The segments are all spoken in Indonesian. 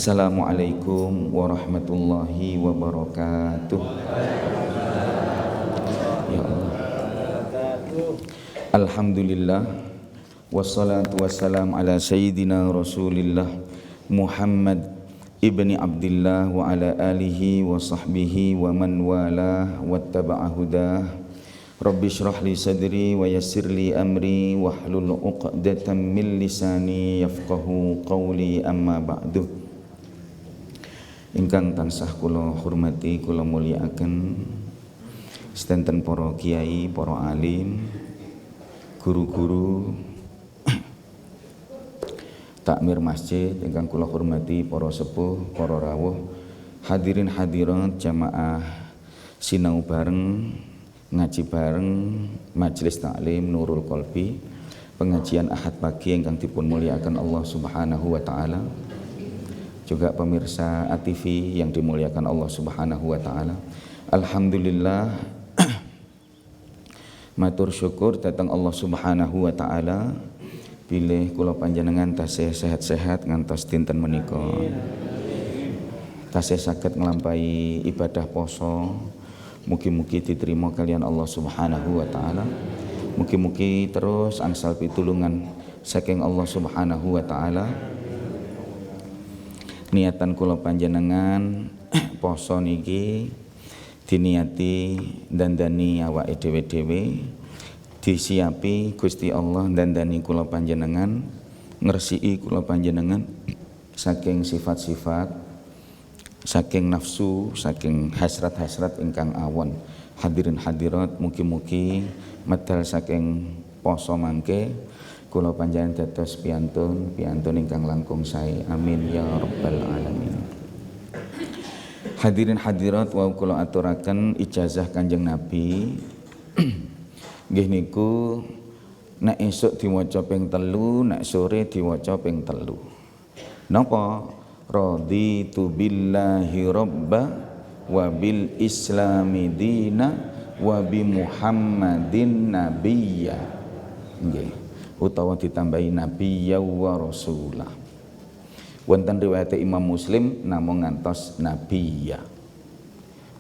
Assalamualaikum warahmatullahi wabarakatuh. Ya Allah. Alhamdulillah wassalatu wassalam ala sayyidina Rasulillah Muhammad ibni Abdillah wa ala alihi wa sahbihi wa man walah wattaba'a hudah. Rabbi shrah li sadri wa yassir li amri wahlul 'uqdatam min lisani yafqahu qawli, amma ba'du. Ingkang tansah kula hormati, kula mulyakaken sedanten para kiai, para alim, guru-guru takmir masjid ingkang kula hormati, para sepuh, para rawuh, hadirin hadirat jamaah sinau bareng, ngaji bareng, majelis taklim Nurul Qalbi, pengajian Ahad pagi ingkang dipun muliakan Allah Subhanahu wa taala. Juga pemirsa ATV yang dimuliakan Allah Subhanahu wa taala. Alhamdulillah matur syukur datang Allah Subhanahu wa taala bilih kula panjenengan tasih sehat-sehat ngantos dinten menika. Tasih saged nglampahi ibadah poso. Mugi-mugi diterima kalian Allah Subhanahu wa taala. Mugi-mugi terus angsal pitulungan saking Allah Subhanahu wa taala. Niatan kula panjenengan poso niki diniati dandani awake dhewe-dhewe, disiapi Gusti Allah dandani kula panjenengan, ngresiki kula panjenengan saking sifat-sifat, saking nafsu, saking hasrat-hasrat ingkang awon. Hadirin hadirat, mugi-mugi medal saking poso mangke kula panjenengan dados piantun ingkang langkung sae. Amin ya rabbal alamin. Hadirin hadirat, wau kula aturaken ijazah Kanjeng Nabi. Nggih niku nek esuk diwaca ping 3, nek sore diwaca ping 3. Napa? Raditu billahi rabba wa bil islami dina wa bi Muhammadin nabiyya. Nggih, utawa ditambahi nabiyya wa rasulah. Wonten riwayat Imam Muslim namung ngantos nabiyya.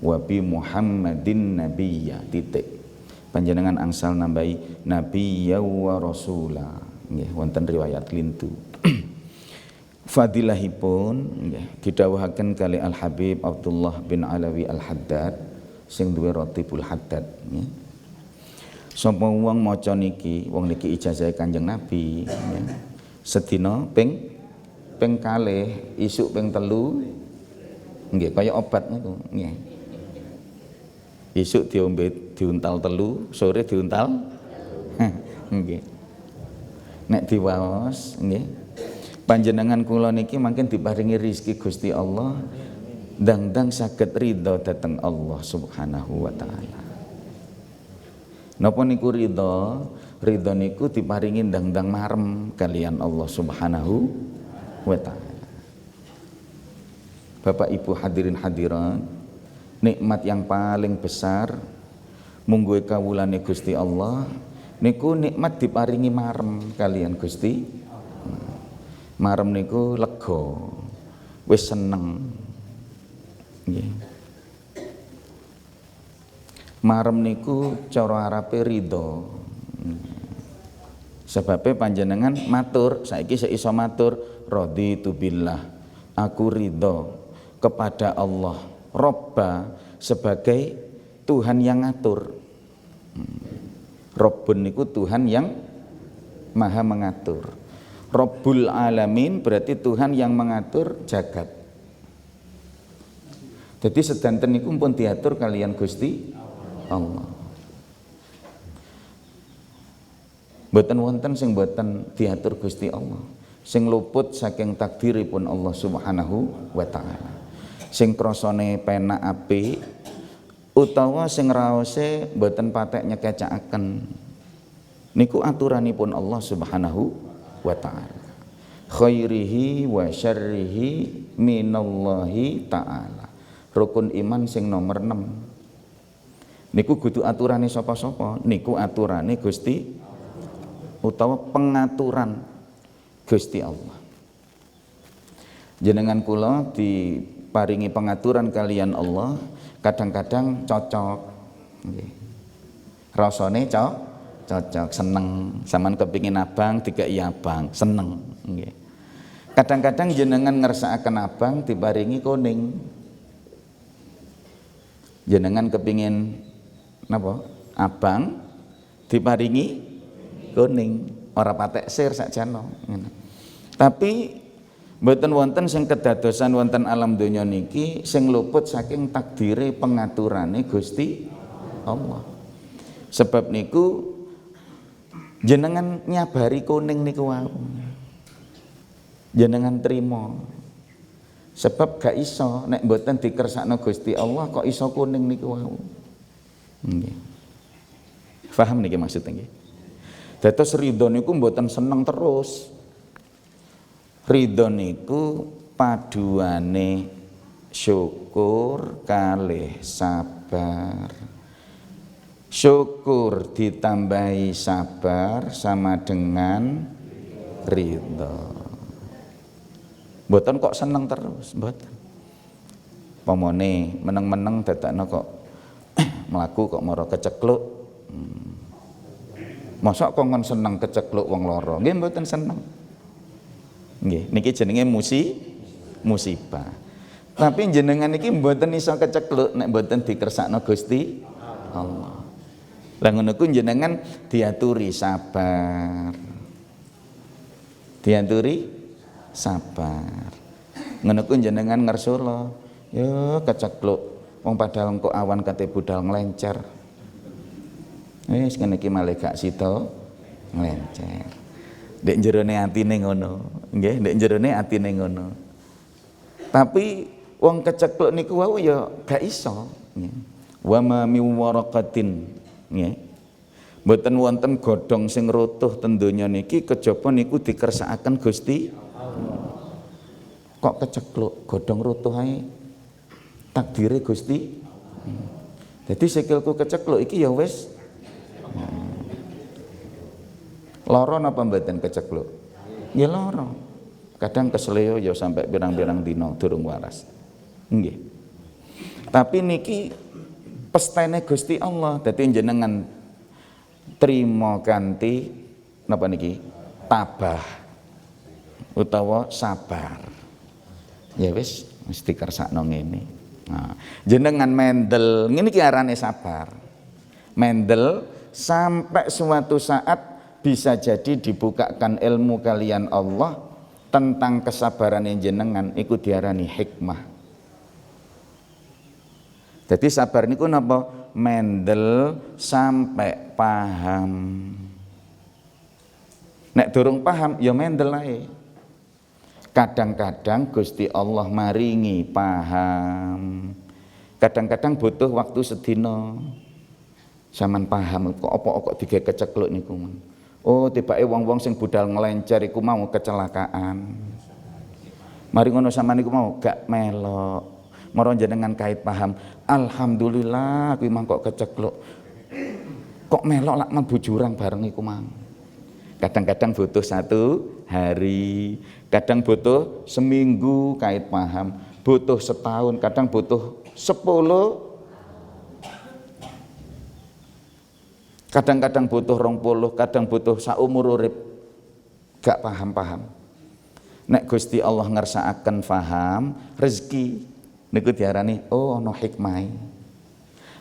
Wa bi Muhammadin nabiyya titik. Panjenengan angsal nambahi nabiyya wa rasulah. Nggih, wonten riwayat lintu. Fadilahipun nggih didhawuhaken kali Al Habib Abdullah bin Alawi Al Haddad sing duwe Ratibul Haddad nggih. Sapa wong maca niki, wong niki ijazah Kanjeng Nabi nggih. Sedina ping kalih, isuk ping 3 nggih kaya obat niku nggih. Isuk diombe diuntal 3, sore diuntal nggih. Nek diwaos nggih panjenengan kula niki mangken diparingi rezeki Gusti Allah ndang-ndang saged ridho dhateng Allah Subhanahu wa taala. Napa niku ridho? Ridho niku diparingi ndang-ndang marem kalian Allah Subhanahu wa taala. Bapak Ibu hadirin hadirat, nikmat yang paling besar mungguhe kawulane Gusti Allah niku nikmat diparingi marem kalian Gusti. Marem niku lega, wis seneng. Nggih. Marem niku cara Arabe ridho. Sebabe panjenengan matur, saiki sik iso matur, raditu billah. Aku ridho kepada Allah, Robba sebagai Tuhan yang ngatur. Rabbun niku Tuhan yang maha mengatur. Rabbul alamin berarti Tuhan yang mengatur jagat. Jadi sedanten niku pun diatur kalian Gusti Allah. Mboten wonten sing mboten diatur Gusti Allah. Sing luput saking takdiripun Allah Subhanahu wa taala. Sing krasane penak apik utawa sing raose mboten patek nyekecakaken. Niku aturanipun Allah Subhanahu wa ta'ala. Khairihi wa syarrihi minallahi ta'ala. Rukun iman sing nomor 6. Niku kudu aturane sapa-sapa? Niku aturane Gusti utawa pengaturan Gusti Allah. Jenengan kula diparingi pengaturan kalian Allah, kadang-kadang cocok. Nggih. Rasane cocok, seneng. Sampeyan kepingin abang dikai abang, seneng. Nggih. Kadang-kadang jenengan ngersakaken abang diparingi kuning. Jenengan kepingin napa? Abang diparingi kuning, ora patek sir sakjane. Tapi mboten wonten sing kedadosan wonten alam donya niki sing luput saking takdire pengaturane Gusti Allah. Sebab niku jenengan nyabari kuning niku wau. Jenengan trima. Sebab gak iso nek mboten dikersakno Gusti Allah kok iso kuning niku wau. Nggih. Paham niki maksudnya nggih. Dados ridho niku mboten seneng terus. Ridho niku paduane syukur kalih sabar. Syukur ditambahi sabar sama dengan ridho. Mboten kok seneng terus, mboten. Pomone meneng-meneng dadakno kok mlaku kok mara kecekluk. Mosok kok ngon seneng kecekluk wong lara. Nggih mboten seneng. Nggih, niki jenenge musibah. Tapi jenengan niki mboten iso kecekluk nek mboten dikersakno Gusti Allah. Lah ngono ku jenengan diaturi sabar. Diaturi sabar. Ngono ku jenengan ngersula, ya kecekluk. Wong padahal engko awan kate budal nglencer. Wis ngene iki malih gak sida nglencer. Ndek jerone atine ngono, nggih, ndek jerone atine ngono. Tapi wong kecekluk niku wau ya gak iso, nggih. Wa ma mi waraqatin, nggih. Mboten wonten godhong sing rutuh ten donya niki kejaba niku dikersakaken Gusti. Kok kecekluk, godhong rutuh ae takdire Gusti. Jadi sikilku kecekluk iki ya wis lara napa mboten kecekluk? Ya lara. Kadang kesleo ya sampai pirang-pirang dina durung waras. Nggih. Tapi niki pestene Gusti Allah. Dadi jenengan trima kanthi napa niki? Tabah utawa sabar. Ya wis mesti kersakno ngene. Nah, jenengan mendel ngene iki arane sabar. Mendel sampai suatu saat bisa jadi dibukakan ilmu kalian Allah tentang kesabaran yang jenengan iku diarani hikmah. Jadi sabar niku napa? Mendel sampai paham. Nek durung paham ya mendel ae. Kadang-kadang Gusti Allah maringi paham. Kadang-kadang butuh waktu sedina. Saman paham kok apa dige kecekluk niku. Oh, tibake wong-wong sing budal nglencer iku mau kecelakaan. Mari ngono sampean niku mau gak melok. Mara jenengan kait paham. Alhamdulillah kuwi mang kok kecekluk. Kok melok lak mlebu jurang bareng iku mang. Kadang-kadang butuh 1 hari, kadang butuh seminggu kait paham, butuh setahun, kadang butuh 10. Kadang-kadang butuh 20, kadang butuh saumur urip gak paham-paham. Nek Gusti Allah ngersakaken paham rezeki niku diarani oh ana hikmah.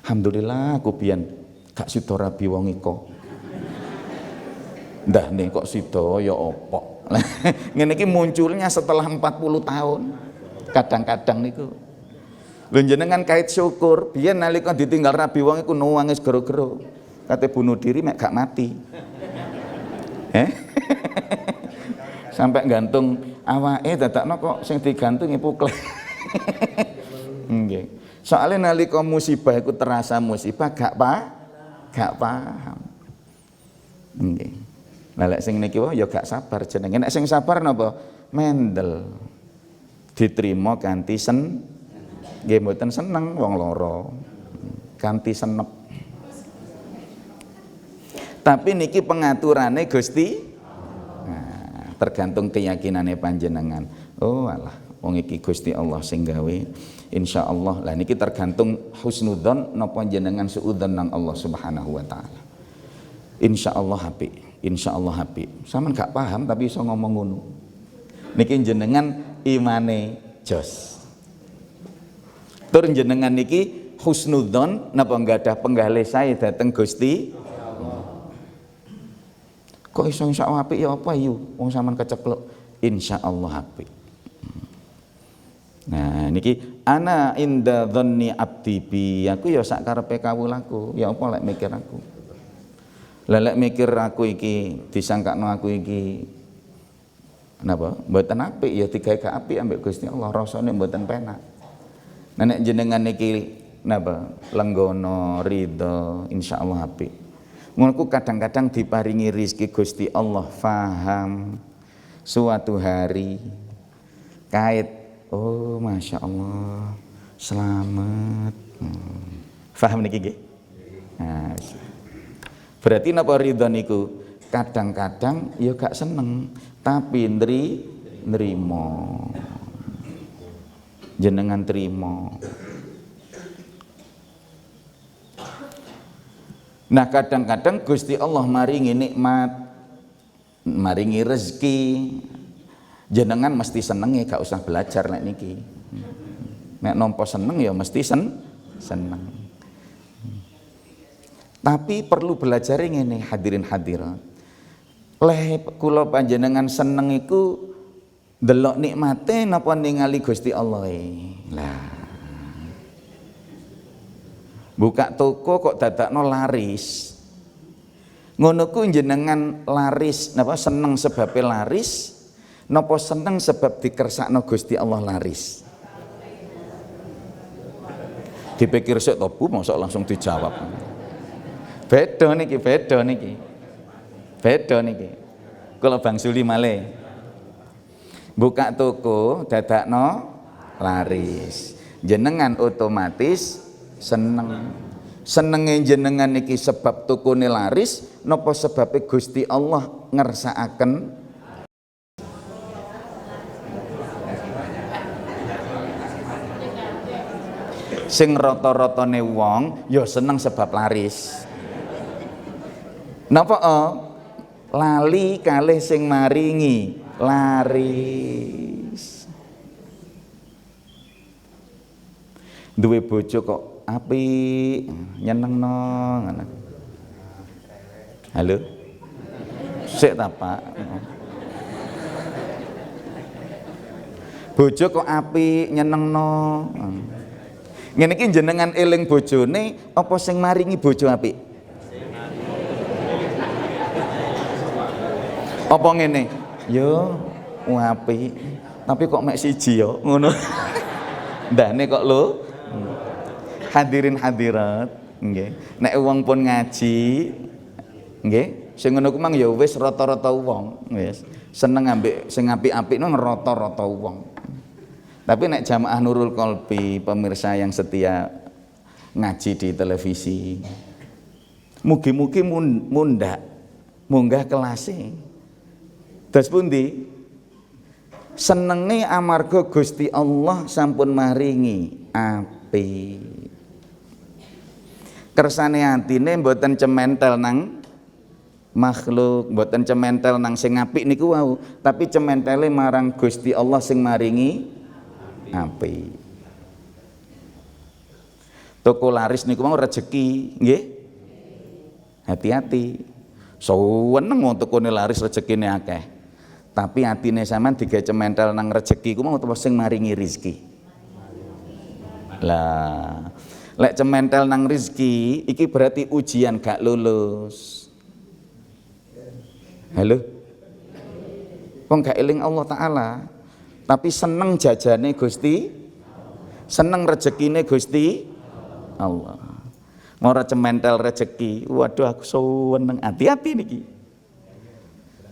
Alhamdulillah aku biyen gak sida rabi wong iko. Ndah nih kok sida ya opo. Ngene iki munculnya setelah 40 tahun. Kadang-kadang niku. Lho jenengan kait syukur, biyen nalika ditinggal rabi wong iku nangis gero-gero. Kate bunuh diri mek gak mati. Sampai gantung awake dadakno kok sing digantungi puklek. Nggih. Soale nalika musibah iku terasa musibah gak paham. Nggih. Lah lek sing niki wae ya gak sabar jenenge. Nek sing sabar napa? Mendel. Diterima kanthi nggih mboten seneng wong lara. Kanthi senep. Tapi niki pengaturane Gusti. Nah, tergantung keyakinane panjenengan. Oh alah, wong iki Gusti Allah sing gawe. Insyaallah lah niki tergantung husnudzon napa jenengan suudzon nang Allah Subhanahu wa taala. Insyaallah apik, insyaallah apik. Sampeyan gak paham tapi iso ngomong ngono. Niki jenengan imane jos. Tur jenengan niki husnudzon napa gadah penggalih sae dhateng Gusti Allah. Kok iso insyaallah apik ya apa yu? Wong sampean kecekluk. Insyaallah apik. Nah niki ana inda dhanni abdi bi, aku ya sak karepe kawulaku, ya apa lek mikir aku. Lek mikir aku iki disangkakno aku iki napa mboten apik ya digawe gak apik ambek Gusti Allah, rasane mboten penak. Nah nek jenengan niki napa lenggono ridho insyaallah apik. Ngono ku kadang-kadang diparingi rezeki Gusti Allah faham suatu hari kait. Oh, masya Allah, selamat. Faham niki nggih? Nah, berarti napa ridho niku? Kadang-kadang ya gak seneng, tapi nrimo. Jenengan trimo. Nah, kadang-kadang Gusti Allah maringi nikmat, maringi rezeki. Jenengan mesti seneng ya, gak usah belajar nek niki. Nek nampa seneng ya mesti seneng. Tapi perlu belajar ngene hadirin hadirat. Leh kula panjenengan seneng iku delok nikmate napa ningali Gusti Allah Lah. Buka toko kok dadakno laris. Ngono ku jenengan laris napa seneng sebabe laris. Napa seneng sebab dikersakno Gusti Allah laris? Dipikir sik to Bu, mosok langsung dijawab. Beda niki, beda niki. Beda niki. Kula bangsuli malih. Buka toko dadakno laris. Jenengan otomatis seneng. Senenge jenengan niki sebab tokone laris, napa sebabe Gusti Allah ngersakaken sing rata-ratane wong ya seneng sebab laris. Napa lali kalih sing maringi laris. Duwe bojo kok apik, nyenengno ngono. Halo. Sik ta, Pak. Bojo kok apik, nyenengno. Ngene iki jenengan eling bojone apa sing maringi bojo apik? Apa ngene? Yo apik, tapi kok mek siji yo ngono. Ndane kok lho. Hadirin hadirat, nggih. Nek wong pun ngaji, nggih, sing ngono ku mang ya wis rata-rata wong, wis seneng ambek sing apik-apik nang rata-rata wong. Tapi nek jamaah Nurul Qalbi, pemirsa yang setia ngaji di televisi, mugi-mugi munggah kelase. Terus pundi? Senenge amarga Gusti Allah sampun maringi apik. Kersane atine mboten cementel nang makhluk, mboten cementel nang sing apik niku wau, tapi cementele marang Gusti Allah sing maringi apik. Toko laris niku mau rezeki, nggih. Hati-hati. Seneng wong tokone laris rezekine akeh. Tapi atine sampean digawe cementel nang rezeki ku mau sing maringi rezeki. Lah, lek cementel nang rezeki iki berarti ujian gak lulus. Halo. Wong gak eling Allah Ta'ala, tapi seneng jajane Gusti, seneng rezekine Gusti Allah. Ora cementel rezeki, waduh aku seneng. Hati-hati niki.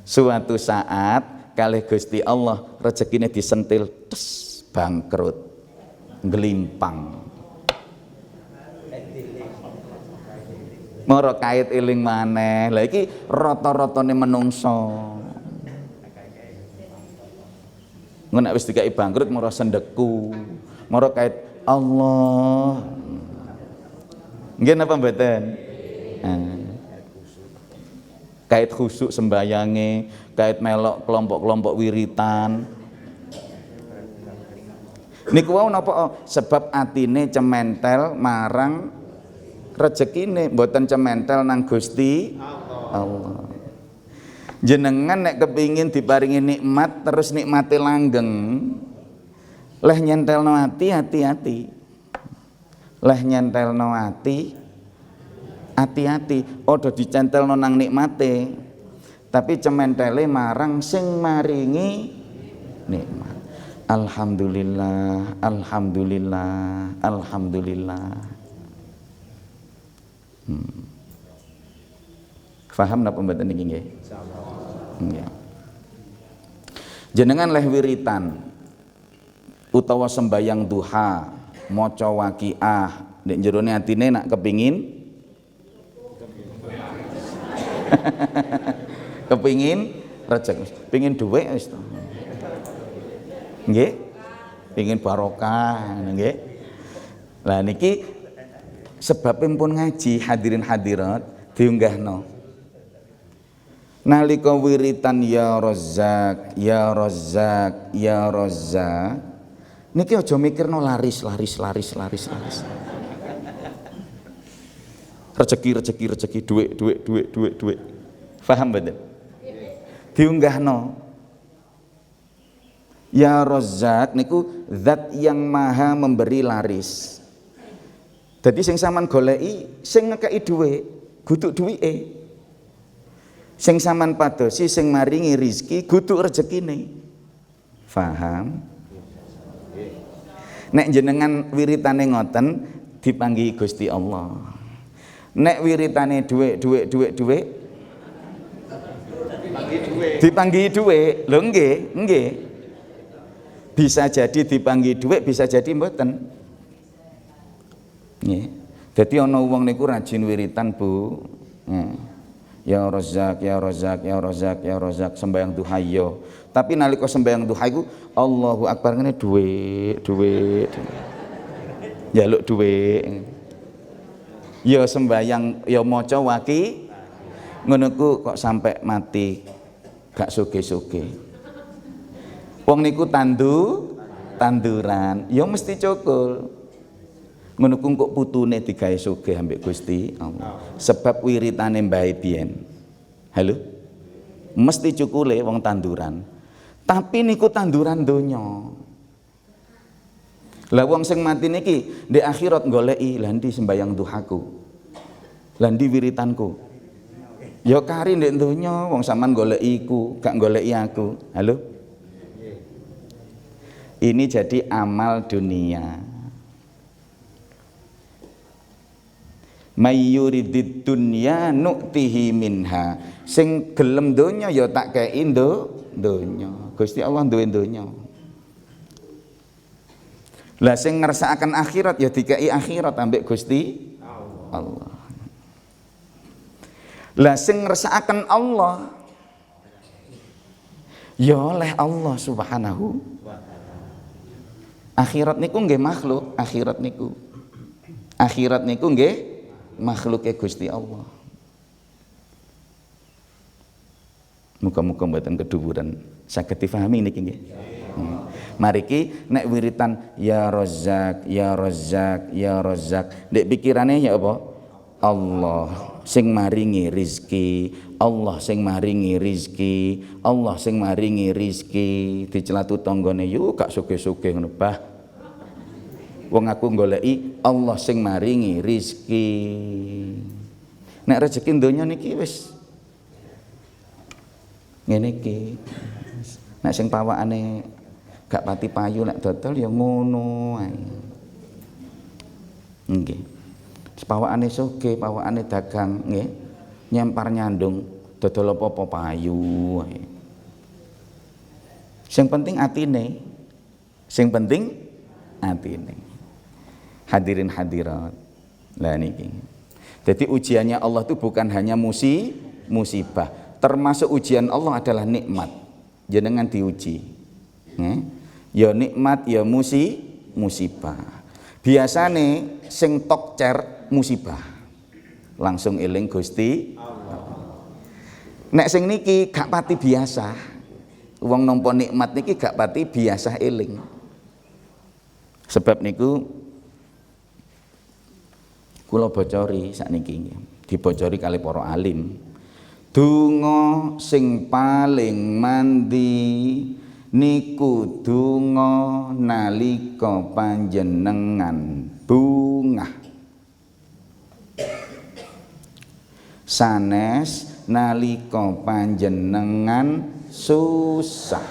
Suatu saat kalih Gusti Allah rezekine disentil tes bangkrut, ngelimpang. Moro kait eling maneh. Lah iki rata-ratane menungso. Engko nek wis dikai bangkrut mara sendeku, mara kait Allah. Nggih napa mboten? Kait khusuk sembayange, kait melok kelompok-kelompok wiritan. Niku wau napa? Sebab atine cementel marang rezekine, mboten cementel nang Gusti Allah. Jenengan nek kepingin diparingi nikmat terus nikmate langgeng, leh nyentelno ati hati-hati. Leh nyentelno ati hati-hati. Odo dicentelno nang nikmate, tapi cementele marang sing maringi nikmat. Alhamdulillah, alhamdulillah, alhamdulillah. Faham napa mboten niki nggih? Insyaallah. Jenengan leh wiritan utawa sembayang duha, maca waqiah, nek jerone atine nak kepingin kepingin rezeki, pengin dhuwit wis to. Nggih? Pengin barokah, nggih. Lah niki sebabipun pun ngaji hadirin hadirat diunggahno. Nalika wiritan ya Razzaq, ya Razzaq, ya Razzaq, niki aja mikirno laris. Rezeki, duit. Paham mboten? Diunggahno. Ya Razzaq niku zat yang maha memberi laris. Jadi sing sampean goleki sing ngekeki dhuwit, kudu duwike. Sing sampean padosi sing maringi rezeki kudu rezekine. Paham? Nek jenengan wiritane ngoten dipanggihi Gusti Allah. Nek wiritane dhuwit dipanggihi dhuwit. Lho nggih. Bisa jadi dipanggi dhuwit, bisa jadi mboten. Nggih. Dadi ana wong niku rajin wiritan, Bu. Ya Razzaq, ya Razzaq, ya Razzaq, ya Razzaq sembahyang duha ya. Tapi nalika sembahyang duha iku Allahu Akbar ngene dhuwit. Njaluk dhuwit. Ya sembahyang ya maca waqi ngono ku kok sampai mati gak sugih-sugih. Wong niku tanduran, ya mesti cukul. Ngono ku kok putune digawe sugih ambek Gusti Allah. Sebab wiritane mbahe biyen. Halo? Mesti cukule wong tanduran. Tapi niku tanduran donya. Lah wong sing mati niki ndek akhirat goleki, lha ndi sembayang duhaku? Lah ndi wiritanku? Ya kari ndek donya wong sampean goleki iku, gak goleki aku. Halo? Ini jadi amal dunia. May yuridid dunya nu'tihi minha. Sing gelem donya ya tak kei donya. Gusti Allah duwe donya. Lah sing ngersakaken akhirat ya dikei akhirat ambek Gusti Allah. Lah sing ngersakaken Allah ya oleh Allah Subhanahu. Akhirat niku nggih makhluk, akhirat niku nggih makhluke Gusti Allah. Muga-muga mboten keduwuran saged difahami niki nggih. Mariki nek wiritan ya Razzaq, ya Razzaq, ya Razzaq, ndek pikirane ya apa? Allah sing maringi rizki, Allah sing maringi rizki, Allah sing maringi rizki. Dicelatu tanggane yo gak sugih-sugih ngono bah. Wong aku goleki Allah sing maringi rizki. Nek rezeki donya niki wis ngene iki. Nek sing pawakane gak pati payu nek dodol ya ngono ae. Nggih. Pawakane sugih, pawakane dagang nggih. Nyempar nyandung dodol apa-apa payu ae. Sing penting atine. Sing penting atine. Hadirin hadirat. Lah niki. Jadi ujiannya Allah itu bukan hanya musibah, termasuk ujian Allah adalah nikmat. Jenengan diuji. ya nikmat ya musibah. Biasane sing tok cer musibah. Langsung eling Gusti Allah. Nek sing niki gak pati biasa. Wong nampa nikmat niki gak pati biasa eling. Sebab niku kula bocori sakniki dibocori kali para alim. Donga sing paling mandi niku donga nalika panjenengan bungah. Sanes nalika panjenengan susah.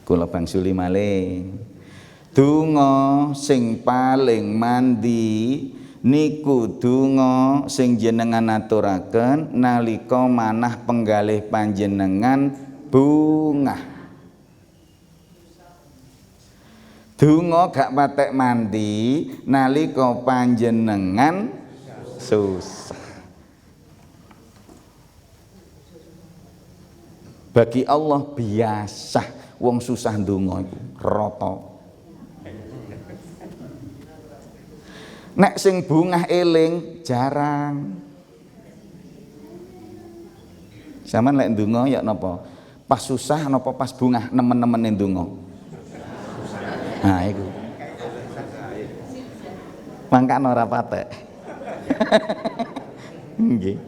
Kula bangsuli malih. Donga sing paling mandi niku donga sing jenengan aturaken nalika manah penggalih panjenengan bungah. Donga gak patek mandi nalika panjenengan susah. Bagi Allah biasa wong susah ndonga iku rata. Nek sing bungah eling jarang. Sampeyan lek ndonga ya napa? Pas susah napa pas bungah nemen-nemene ndonga? Nah iku. Mangkane ora patek. Nggih.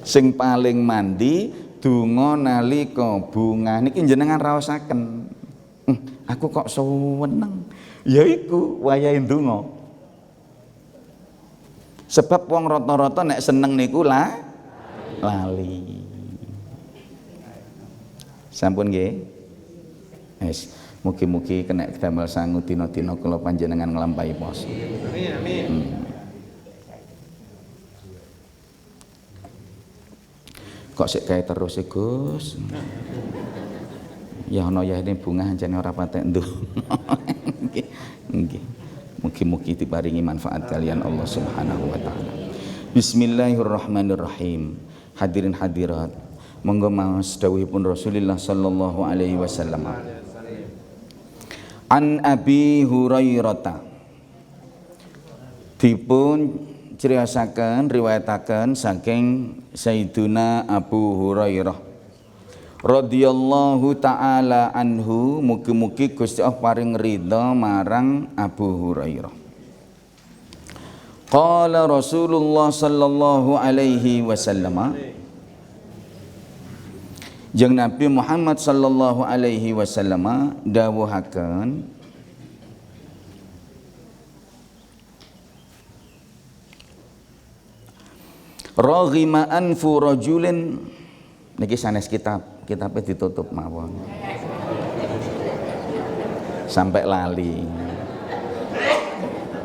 Sing paling mandi donga nalika bungah niki jenengan raosaken. Aku kok seneng. Ya iku wayahe ndonga. Sebab wong rata-rata nek seneng niku lali. Sampun nggih. Wis, mugi-mugi kena damel sangu dina-dina kula panjenengan nglampahi poso. Amin. Kok sik kae terus e, Gus? Ya ana ya ini bunga jane ora patek ndonga. Nggih. Mugi-mugi diparingi manfaat kalian Allah Subhanahu wa taala. Bismillahirrahmanirrahim. Hadirin hadirat, monggo maos dawuhipun Rasulullah sallallahu alaihi wasallam. An Abi Hurairah. Dipun criosaken riwayataken saking Sayyiduna Abu Hurairah radhiyallahu taala anhu, mugi-mugi Gusti Allah paring ridha marang Abu Hurairah. Qala Rasulullah sallallahu alaihi wasallam, jeung Nabi Muhammad sallallahu alaihi wasallam dawuhaken, raghima anfu rajulin, niki sanes kitabnya ditutup mawon sampai lali.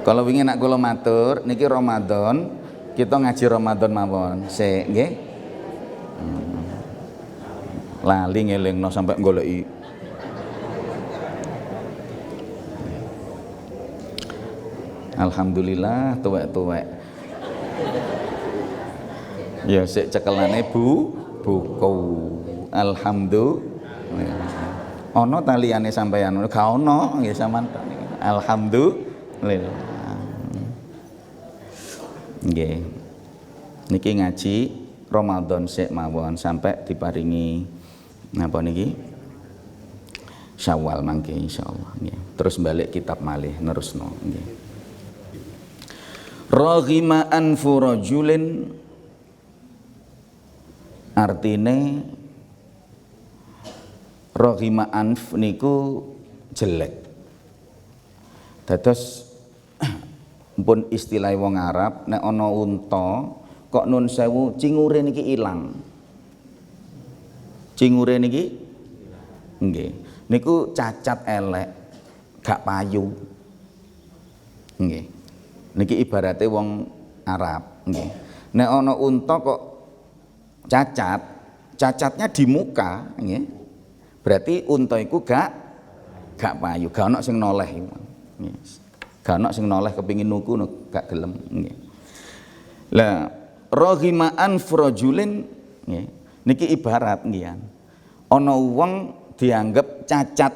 Kalau wingi nak kula matur niki Ramadan, kita ngaji Ramadan mawon sik nggih. Lali ngelingno sampai goleki. Alhamdulillah tuwek-tuwek. Ya sik cekelane buku. Alhamdulillah. Ana taliyane sampeyan gak ono nggih sampean. Alhamdulillah. Nggih. Niki ngaji Ramadan sik mawon sampai diparingi napa niki? Syawal mangke insyaallah nggih. Terus balik kitab malih nerusno nggih. Raghima anfu rajulin, artine raghima anf niku jelek. Dados pun istilah wong Arab nek ana unta kok nun sewu cingure niki ilang. Cingure niki nggih. Niku cacat elek, gak payu. Nggih. Niki ibarate wong Arab nggih. Nek ana unta kok cacat, cacatnya di muka nggih. Berarti unta iku gak payu, gak ana sing noleh. Yes. Gak ana sing noleh kepingin nuku gak gelem nggih. Lah raghima anf rajulin nggih. Niki ibarat nggih. ana wong dianggap cacat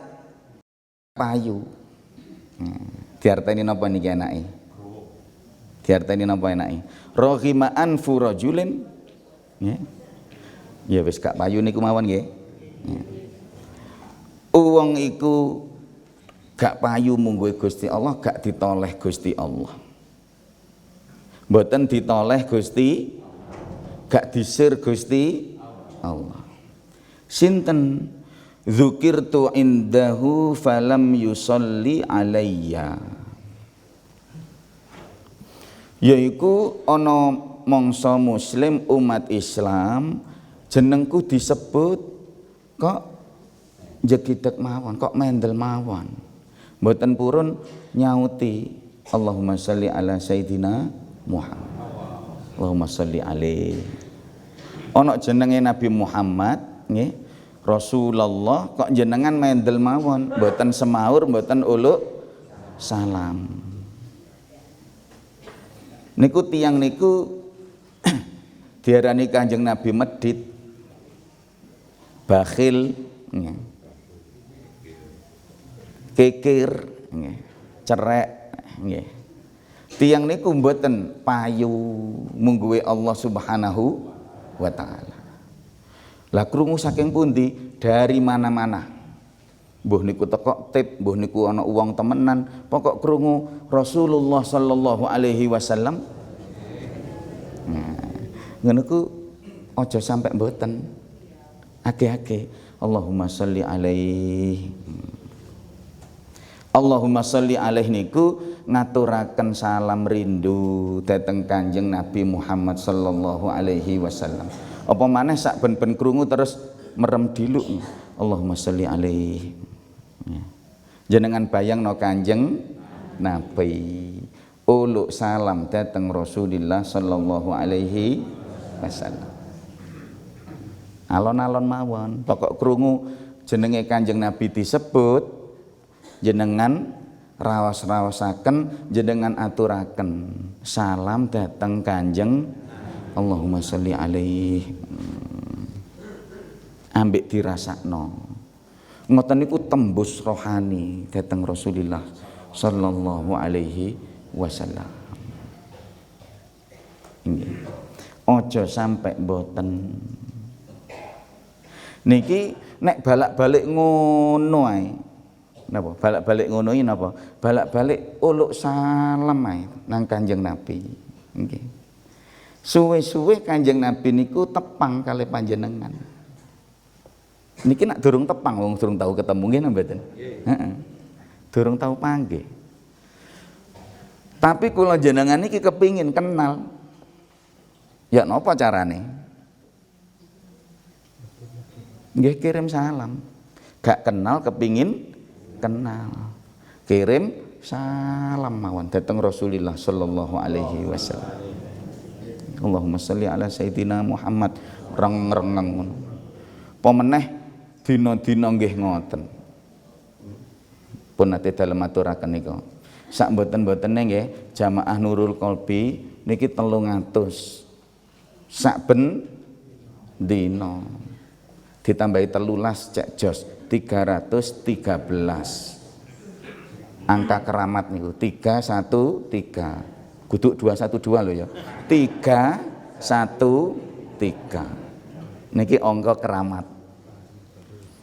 payu. Diarteni napa niki enake? Diarteni napa enake? Raghima anfu rajulin. Ya wis gak payu niku mawon nggih. Wong iku gak payu mungguhe Gusti Allah, gak ditoleh Gusti Allah. Mboten ditoleh Gusti, gak disir Gusti Allah. Sinten dzukirtu indahu falam yusolli alayya. Yaiku ana mangsa muslim umat Islam jenengku disebut kok jegideg mawon, kok mendel mawon. Mboten purun nyauti Allahumma sholli ala sayidina Muhammad. Allahumma sholli alaihi. Ana jenenge Nabi Muhammad nggih, Rasulullah kok jenengan mendel mawon, mboten semaur, mboten uluk salam. Niku tiyang niku diarani Kanjeng Nabi medit, bakhil, kekir, cerek, tiyang niku mboten payu mungguhe Allah Subhanahu wa taala. Lah krungu saking pundi? Dari mana-mana. Mbuh niku teko tip, mbuh niku ana uwong temenan, pokok krungu Rasulullah sallallahu alaihi wasallam. Ngono ku aja sampe mboten. Age-age Allahumma sholli alaihi. Allahumma sholli alaihi niku ngaturaken salam rindu dhateng Kanjeng Nabi Muhammad sallallahu alaihi wasallam. Apa maneh sak ben-ben krungu terus merem diluk. Allahumma sholli alaihi. Jenengan bayangno Kanjeng Nabi uluk salam dhateng Rasulullah sallallahu alaihi wasallam. Alon-alon mawon, pokok krungu jenenge Kanjeng Nabi disebut, jenengan raos-raosaken, jenengan aturaken salam dhateng Kanjeng Allahumma sholli alaihi. Ambek dirasakno. Ngoten niku tembus rohani dhateng Rasulullah sallallahu alaihi wasallam. Nggih. Aja sampai mboten. Niki nek balak-balik ngono ae. Napa? Balak-balik ngono iki napa? Balak-balik uluk salam ae nang Kanjeng Nabi. Nggih. Suwe-suwe Kanjeng Nabi niku tepang kalih panjenengan. Niki nak durung tepang wong durung tahu ketemu nggih mboten? Heeh. Durung tahu panggih. Tapi kula jenengan niki kepingin kenal. Ya napa carane? Nggih kirim salam. Gak kenal kepingin kenal. Kirim salam mawon dhateng Rasulullah sallallahu alaihi wasallam. Allahumma sholli ala sayidina Muhammad reng-rengeng ngono. Apa meneh dina-dina nggih ngoten. Pun nate dalem aturaken nika. Sak mboten-mbotene nggih jamaah Nurul Qalbi niki 300 saben dina. Ditambahi 13 cek jos 313. Angka keramat niku 313. Kudu 212 lho ya. 313. Niki angka keramat.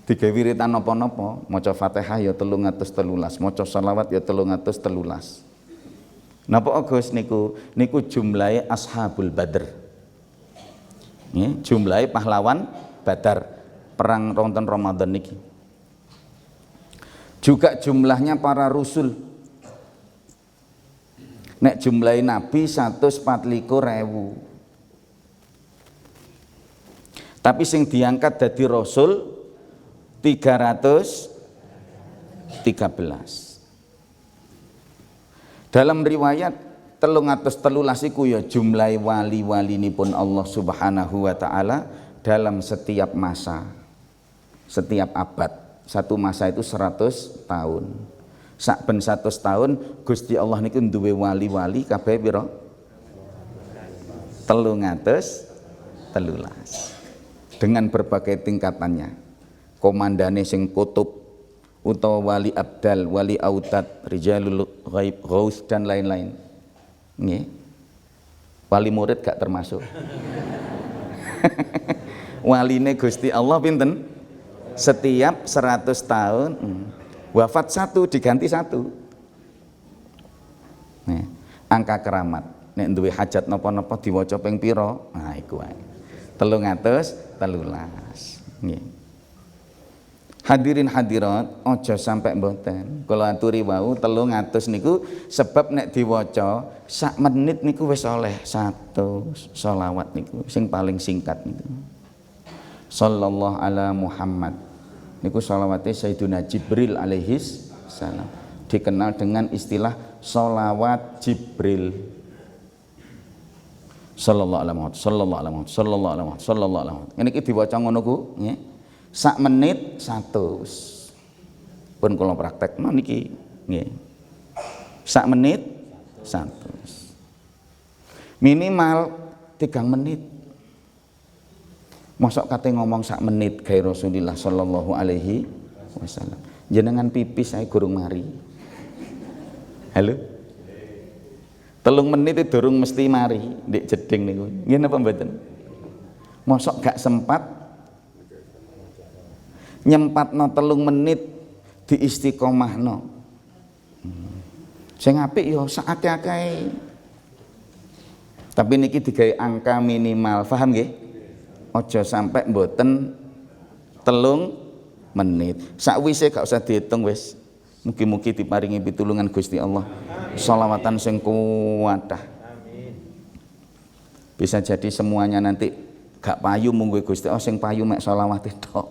Digawe wiritan napa-napa, maca Fatihah ya 313, maca selawat ya 313. Napa Gus niku? Niku jumlahe Ashabul Badr. Nggih, jumlahe pahlawan Badar perang ronten Ramadan niki. Juga jumlahnya para rasul. Nek jumlahe nabi 124.000. Tapi sing diangkat dadi rasul 313. Dalam riwayat 313 iku ya jumlah wali-walinipun Allah Subhanahu wa taala dalam setiap masa, setiap abad. Satu masa itu 100 tahun. Sakben 100 tahun Gusti Allah niku duwe wali-wali kabeh pira? 313 dengan berbagai tingkatannya. komandane sing kutub utawa wali abdal, wali autad, rijalul ghaib, ghaus dan lain-lain. Nggih. Wali murid gak termasuk. Waline Gusti Allah pinten? Setiap 100 tahun wafat satu diganti satu. Nih, angka keramat. Nek duwe hajat napa-napa diwaca ping pira? Nah iku wae. 313. Nggih. Hadirin hadirat, aja sampai mboten. Kula aturi wau 300 niku sebab nek diwaca sak menit niku wis oleh 100 sholawat niku sing paling singkat niku. Sallallahu ala Muhammad. Niku sholawatnya Sayyiduna Jibril alaihis salam. Dikenal dengan istilah sholawat Jibril. Sallallahu alaihi Muhammad, sallallahu alaihi Muhammad, sallallahu alaihi Muhammad, sallallahu alaihi Muhammad. Niki diwaca ngono ku, nggih. Sak menit 100. Pun kula praktekno niki nggih. Sak menit 100. Minimal 3 menit. Mosok kate ngomong sak menit gawe Rasulullah sallallahu alaihi wasallam. Jenengan pipis saya gurung mari. Halo? 3 menit itu durung mesti mari ndek jeding niku. Nggih napa mboten? Mosok gak sempat nyempatno 3 menit diistiqomahno. Sing apik ya sak akeh-akeh. Tapi niki digawe angka minimal, paham nggih? Aja sampai mboten 3 menit. Sakwise gak usah dihitung wis. Mugi-mugi diparingi pitulungan Gusti Allah. Sholawatan sing kuwatah. Bisa jadi semuanya nanti gak payu munggu Gusti Allah, sing payu mek sholawat tok.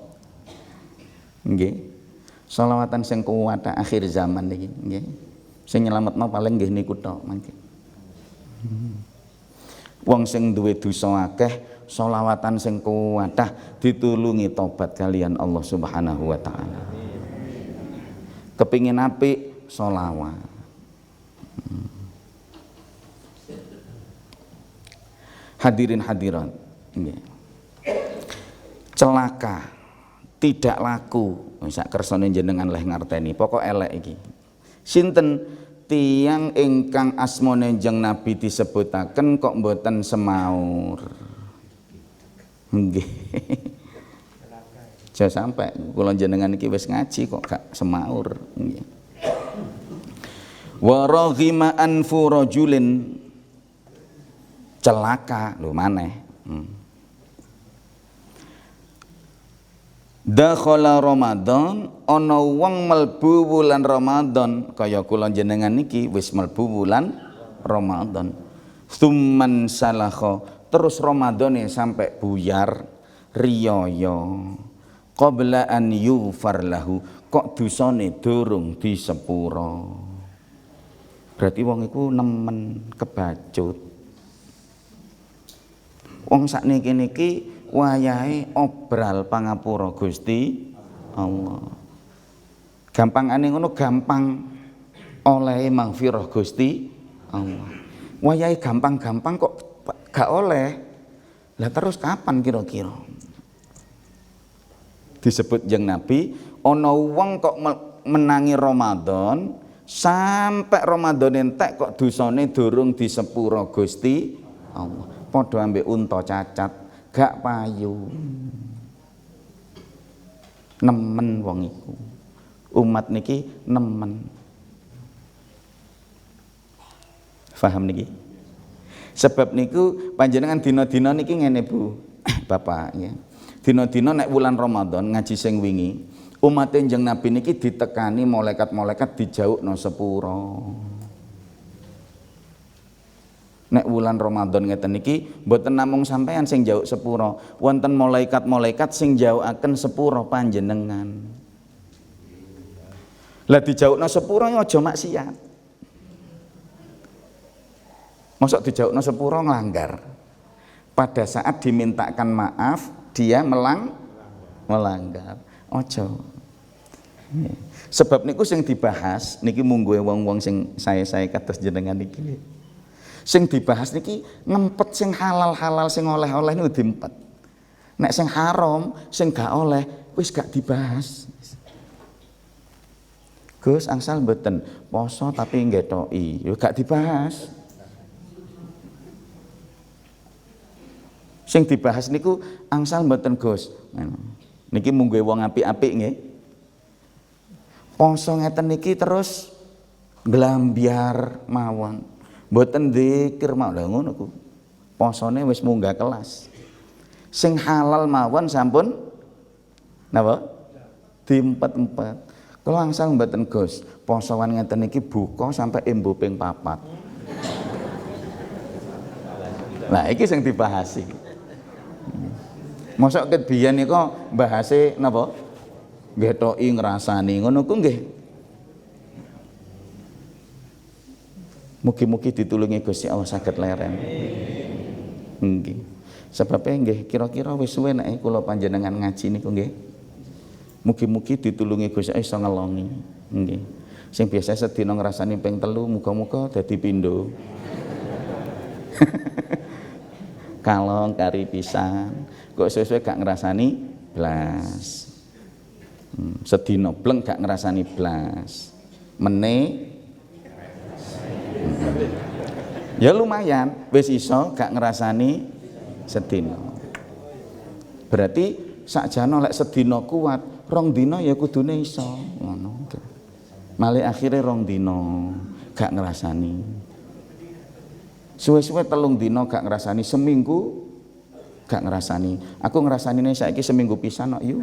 Nggih. Sholawatan sing kuwatah akhir zaman niki, nggih. Sing nyelametno paling nggih niku tok mangke. Wong sing duwe dosa akeh, sholawatan sing kuwatah ditulungi tobat kalian Allah Subhanahu wa taala. Kepingin apik sholawat. Hadirin hadirat, nggih. Celaka, tidak laku, sak kersane jenengan leh ngarteni, pokok elek iki. Sinten tiyang ingkang asmane Kanjeng Nabi disebutaken kok mboten semaur. Nggih. Aja sampai kula jenengan iki wis ngaji kok gak semaur, nggih. Wa raghima anfu rajulin, celaka lho maneh. Dakhala Ramadan, ana wong mlebu wulan Ramadan kaya kula jenengan niki wis mlebu wulan Ramadan. Tsumman salakha, terus Ramadane sampai buyar riyaya. Qabla an yughfar lahu, kok dosane durung disepura. Berarti wong iku nemen kebacut. Wong sakniki niki wayahe obral pangapura Gusti Allah. Gampangane ngono gampang oleh maghfirah Gusti Allah. Wayahe gampang-gampang kok gak oleh. Lah terus kapan kira-kira? Disebut Kanjeng Nabi, ana wong kok menangi Ramadan sampai Ramadan entek kok dosane durung disepura Gusti Allah. Padha ambek unta cacat, gak payu. Nemen wong iku. Umat niki nemen. Faham niki? Sebab niku panjenengan dina-dina niki ngene Bu, Bapak ya. Dina-dina nek wulan Ramadan ngaji sing wingi, umat Kanjeng Nabi niki ditekani malaikat-malaikat dijaukno sepura. Nek wulan Ramadan ngeten niki mboten namung sampean sing njauk sepura, wonten malaikat-malaikat sing njaukaken sepura panjenengan. Lah dijaukno sepura ya aja maksiat. Mosok dijaukno sepura nglanggar. Pada saat dimintakan maaf dia melanggar. Ojo. Sebab niku sing dibahas niki munggo wong-wong sing saya kados jenengan niki. Sing dibahas niki ngempet sing halal-halal sing oleh-oleh niku diempet. Nek sing haram sing gak oleh wis gak dibahas. Gus angsal mboten poso tapi ngetoki, yo gak dibahas. Sing dibahas niku angsal mboten Gus. Niki mungguhe wong apik-apik nggih. Poso ngeten niki terus nglambyar mawon. Mboten dzikir mawon. Lha ngono ku. Posone wis munggah kelas. Sing halal mawon sampun napa? Diempet-empet. Kula angsal mboten Gus, posoan ngeten iki buka sampai embu ping 4. Nah, iki sing dibahas iki. Mosok ket biyen niku bahase napa? Ngetoki ngrasani ngono ku nggih. Mugi-mugi ditulungi Gusti Allah saged leren. Nggih. Sebabnya nggih kira-kira wis suwe nek kula panjenengan ngaji niku nggih. Mugi-mugi ditulungi Gusti Allah iso ngelongi. Nggih. Sing biasa sedina ngrasani ping 3 muga-muga dadi pindho. Kalong kari pisan. Kok sesuai gak ngrasani blas. Sedina bleng gak ngrasani blas. Mene ya lumayan wis iso gak ngrasani sedina. Berarti sakjane lek sedina kuat, 2 dina ya kudune iso ngono. Malih akhire 2 dina gak ngrasani. Suwe-suwe 3 dina gak ngrasani, seminggu gak ngrasani. Aku ngrasanine saiki seminggu pisan kok yo.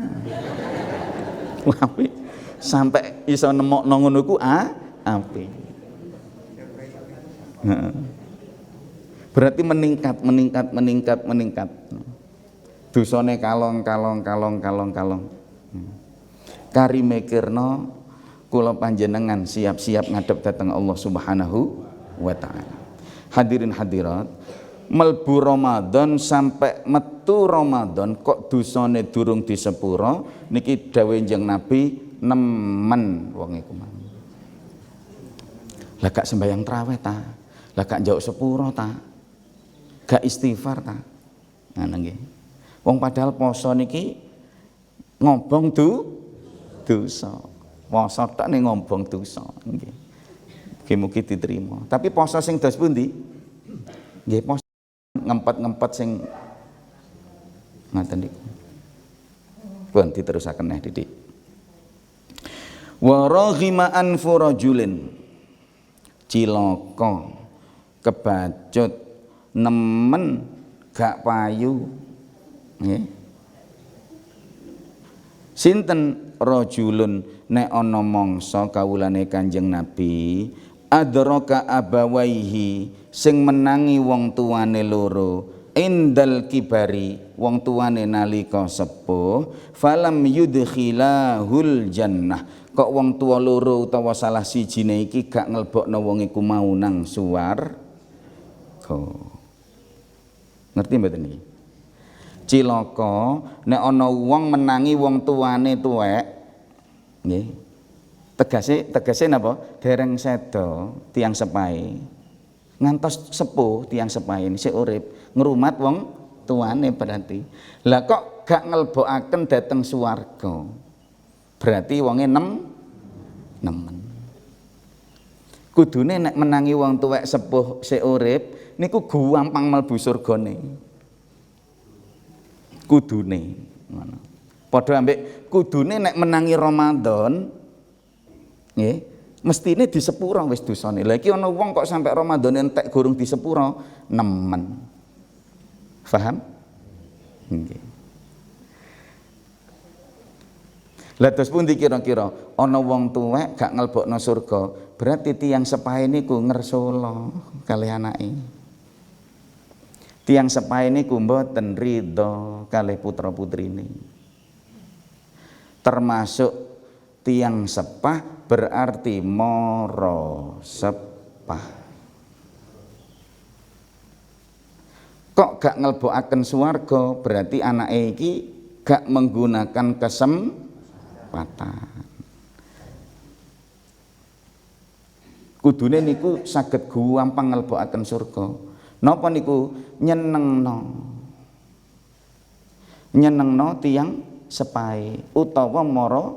Apik. Sampai iso nemokno ngono ku apik. Berarti meningkat. Dosane kalong. Kari mikirno kula panjenengan siap-siap ngadep dateng Allah Subhanahu wa taala. Hadirin hadirat, melbu Ramadan sampai metu Ramadan kok dosane durung disepuro niki dawuh Kanjeng Nabi nemen wong iku. Lah gak sembayang traweh ta? Lah gak njauk sepuro ta? Gak istighfar ta? Ngono nggih. Wong padahal poso niki ngobong dosa. Poso tok ning ngobong dosa nggih. Mugi-mugi diterima. Tapi poso sing dos pundi? Nggih poso ngempet-ngempet sing ngaten niku. Pun diterusaken neh Didik. Wa raghima anfu rajulin. Cilaka kebacut nemen gak payu nggih. Sinten rajulun nek ana mangsa kawulane Kanjeng Nabi adraka abawaihi sing menangi wong tuane loro indal kibari wong tuane nalika sepuh falam yudkhilahul jannah kok wong tua loro utawa salah sijine iki gak nglebokno wong iku mau nang swarga. Ngerti mboten iki? Cilaka nek ana wong menangi wong tuane tuwek nggih. Tegese napa? Dereng seda tiyang sepahe. Ngantos sepuh tiyang sepahe sik urip ngrumat wong tuane berarti. Lah kok gak ngelbokaken dhateng swarga. Berarti wonge nemen. Kudune nek menangi wong tuwek sepuh sik urip niku gampang mlebu surgane. Kudune ngono. Padha ambek kudune nek menangi Ramadan nggih, mestine disepuro wis dosane. Lah iki ana wong kok sampai Ramadan entek gurung disepuro, nemen. Paham? Nggih. Lah terus pundi kira-kira ana wong tuwek gak nglebokno surga, berarti tiyang sepahe niku ngersula kali anake. Tiyang sepahe niku mboten ridho kalih putra-putrine. Termasuk tiyang sepah berarti moro sepah. Kok gak ngelbokaken swarga berarti anake iki gak menggunakan kesempatan. Kudune niku saged gampang ngelbokaken surga. Napa niku nyenengno tiyang sepai utawa mara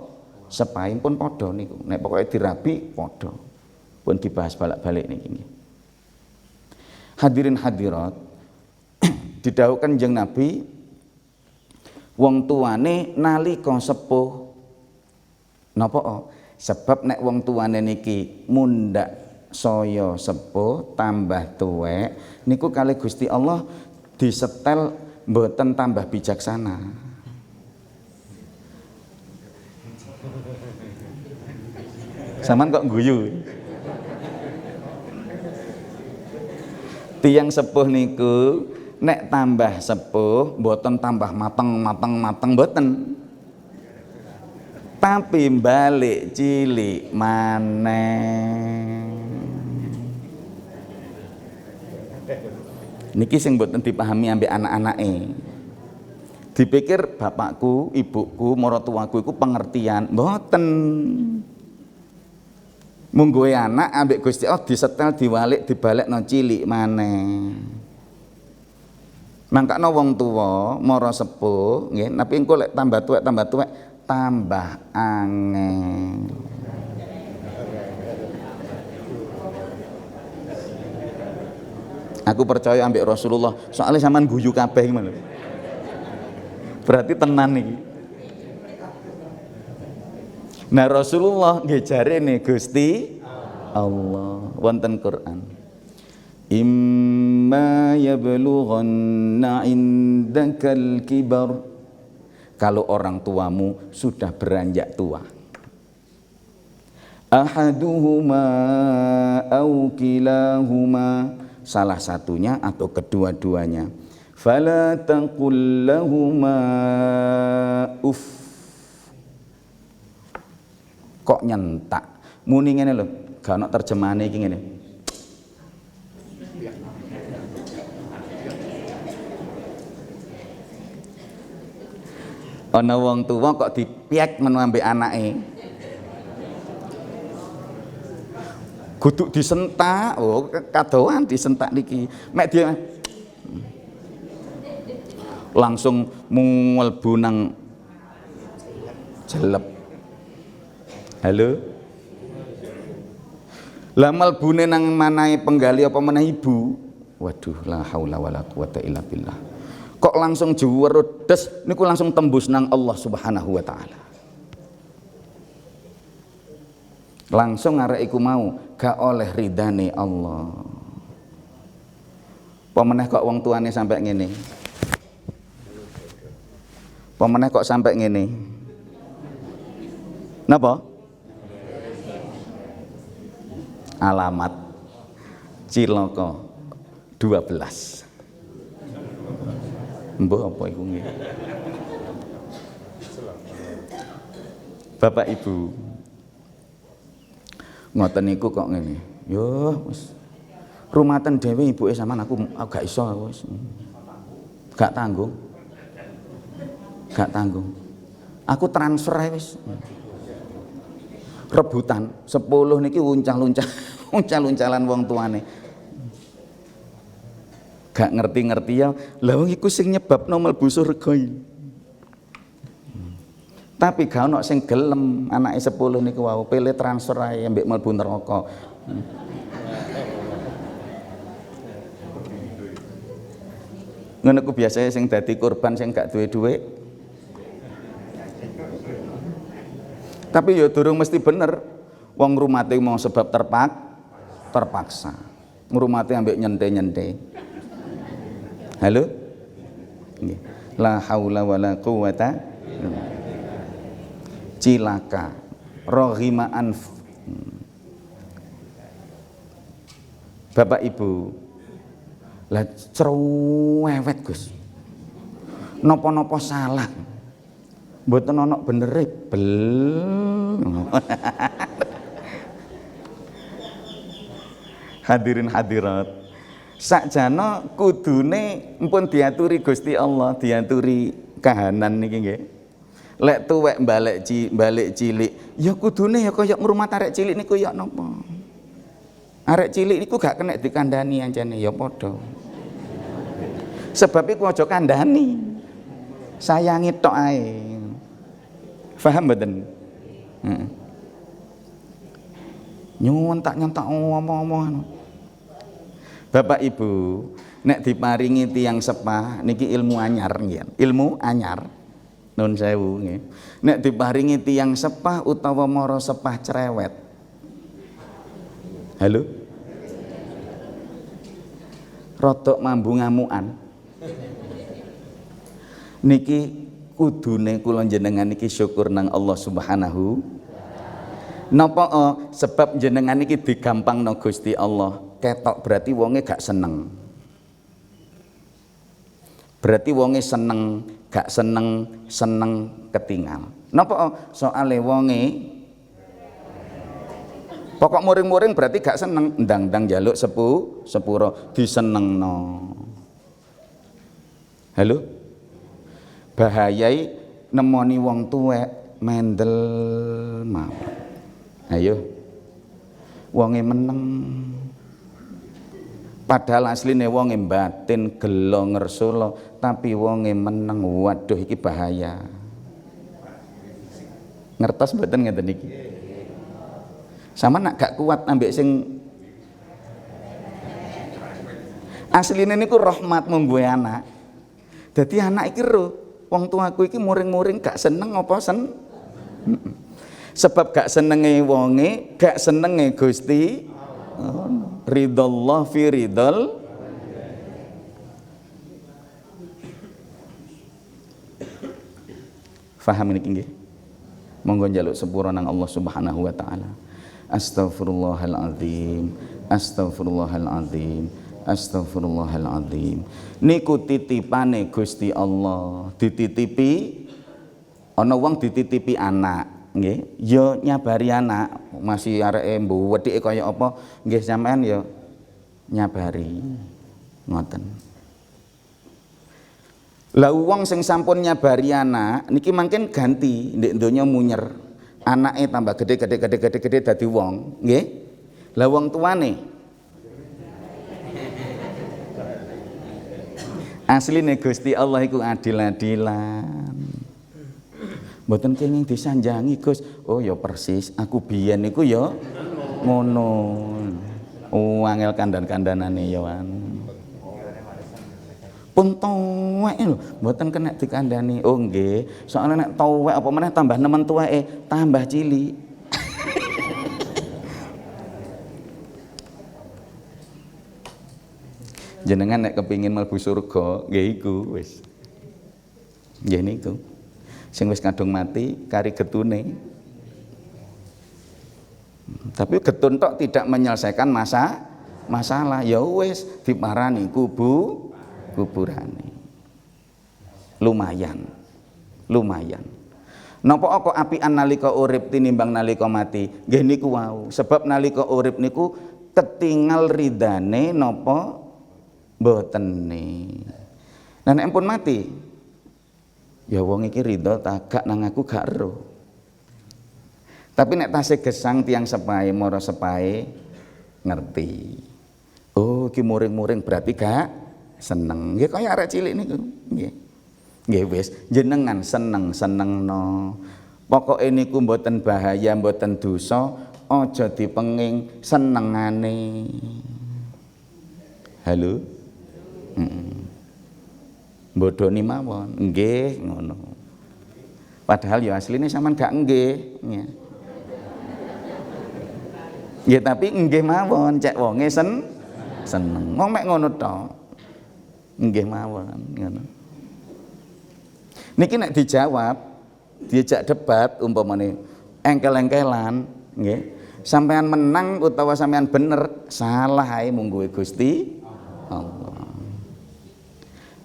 sepai pun padha niku. Nek pokoke dirabi padha. Pun dibahas balik-balik niki. Hadirin hadirat, didhawuh Kanjeng Nabi wong tuane nalika sepuh napa? Sebab nek wong tuane niki mundhak saya sepuh tambah tuwek niku kalih Gusti Allah disetel mboten tambah bijaksana. Saman kok guyu. Tiyang sepuh niku nek tambah sepuh mboten tambah mateng mboten. Tapi balik cilik maneh. Niki sing mboten dipahami ambek anak-anake. Dipikir bapakku, ibuku, maratuwaku iku pengertian, mboten. Mungguhe anak ambek Gusti Allah disetel diwalik dibalekno cilik maneh. Mangkane wong tuwa mara sepuh nggih, tapi engko lek tambah tuwek tambah angel. Aku percaya ambek Rasulullah, soalnya sampean guyu kabeh ngono. Berarti tenan iki. Nah Rasulullah nggih jarene Gusti Allah wonten Quran. Imma yablughanna indakal kibar. Kalau orang tuamu sudah beranjak tua. Ahaduhuma au kilahuma, salah satunya atau kedua-duanya. Fala taqul lahuma uff. Kok nyentak muni ngene lho, gak ono terjemahane iki ngene. Ana wong tuwa kok dipiek men ambek anake. Kudu disentak, oh kadoan disentak niki. Mek dia langsung mlebu nang jelep. Halo. Lah mlebune nang manahe penggali apa meneh ibu. Waduh, la haula wala quwata illa billah. Kok langsung juweredes niku langsung tembus nang Allah Subhanahu wa taala. Langsung arek iku mau gak oleh ridane Allah. Pemeneh kok wong tuane sampai ngene. Pemeneh kok sampai ngene. Napa? Alamat cilaka 12. Mbah apa iku nggih? Bapak Ibu, ngoten niku kok ngene. Yo wis rumaten dhewe ibuke sampean aku gak iso wis. Gak tanggung. Gak tanggung. Aku transfer ae wis. Rebutan 10 niki uncal-uncalan wong tuane. Gak ngerti-ngerti ya. Lah wong iku sing nyebabno mlebu surga iki. Tapi gak ono sing gelem anake 10 niku wau pilih transfer ae mbek mlebu neraka. Ngono ku biasane sing dadi korban sing gak duwe dhuwit. Tapi ya durung mesti bener. Wong ngrumate mau sebab terpaksa. Ngrumate ambek nyente-nyente. Halo? Nggih. La haula wala quwata. Cilaka. Roghima anf. Bapak Ibu. Lah cerewet Gus. Napa-napa salah. Mboten ana benere bel. Hadirin hadirat. Sakjana kudune mpun diaturi Gusti Allah, diaturi kahanan niki nggih. Lek tuwek balik cilik, ya kudune ya kaya ngrumat arek cilik niku ya napa. Arek cilik niku gak kena dikandani ancene ya padha. Sebab iku aja kandhani. Sayangi tok ae. Paham mboten? Heeh. Nyuwun tak nyentak omong-omong. Bapak Ibu, nek diparingi tiyang sepah niki ilmu anyar nggih. Ilmu anyar. Nun sewu nggih. Nek diparingi tiyang sepah utawa mara sepah cerewet. Halo? Rodok mambu ngamukan. Niki kudune kula jenengan niki syukur nang Allah Subhanahu. Napa sebab jenengan niki digampangno Gusti Allah. Ketok berarti wonge gak seneng. Berarti wonge seneng, gak seneng, seneng ketinggal. Napa soale wonge pokok muring-muring berarti gak seneng, ndang-ndang njaluk sepuro disenengno. Halo? Bahayai nemoni wong tuwek mendel mawon. Ayo. Wonge meneng. Padahal asline wonge batin gelo ngersula, tapi wonge meneng. Waduh iki bahaya. Ngertos mboten ngeten iki? Sama nak gak kuat ambek sing asline niku rahmat mungguwe anak. Dadi anak iki ro, wong tuaku iki muring-muring gak seneng apa sen? Sebab gak senenge wonge, gak senenge Gusti ridallah fi ridal. Faham niki nggih? Monggo njaluk sepura nang Allah Subhanahu wa taala. Astaghfirullahaladzim, astaghfirullahaladzim, astaghfirullahaladzim. Niku titipane Gusti Allah, dititipi ana wong dititipi anak, nggih, ya nyabari anak, masih areke mbuwedhike kaya apa, nggih sampean ya nyabari. Ngoten. Lah wong sing sampun nyabari anak niki mangken ganti ndek donya munyer. Anake tambah gede dadi wong, nggih. Lah wong tuane asline Gusti Allah iku adil-adilan. Mboten kenging disanjangi, Gus. Oh ya persis, aku biyen niku ya ngono. Angel kandan-kandanane ya wan. Pun tuwek lho, mboten kena dikandani. Oh nggih, soalnya nek tuwek apa meneh tambah nemen tuweke, tambah cilik. Jenengan nek kepingin mlebu surga, nggih iku wis. Nggih niku. Sing wis kadung mati kari getune. Tapi getun tok tidak menyelesaikan masalah. Ya wis diparani kuburane. Lumayan. Napa kok apian nalika urip tinimbang nalika mati? Nggih niku wau. Sebab nalika urip niku ketingal ridane napa mbotene. Nah nek pun mati, ya wong iki ridho ta gak nang aku gak ero. Tapi nek tasih gesang tiyang sepahe mara sepahe ngerti. Oh iki muring-muring berarti gak seneng. Nggih kaya arek cilik niku. Nggih. Nggih wis jenengan seneng-senengno. Pokoke niku mboten bahaya, mboten dosa, aja dipenging senengane. Halo? Bodoni mawon, nggih ngono. Padahal ya asline sampean gak nggih. Nggih tapi nggih mawon, cek wonge seneng. Wong mek ngono tok. Nggih mawon, ngono. Niki nek dijawab, diajak debat umpamane engkel-engkelan, nggih. Sampean menang utawa sampean bener, salah ae mungguhe Gusti Allah.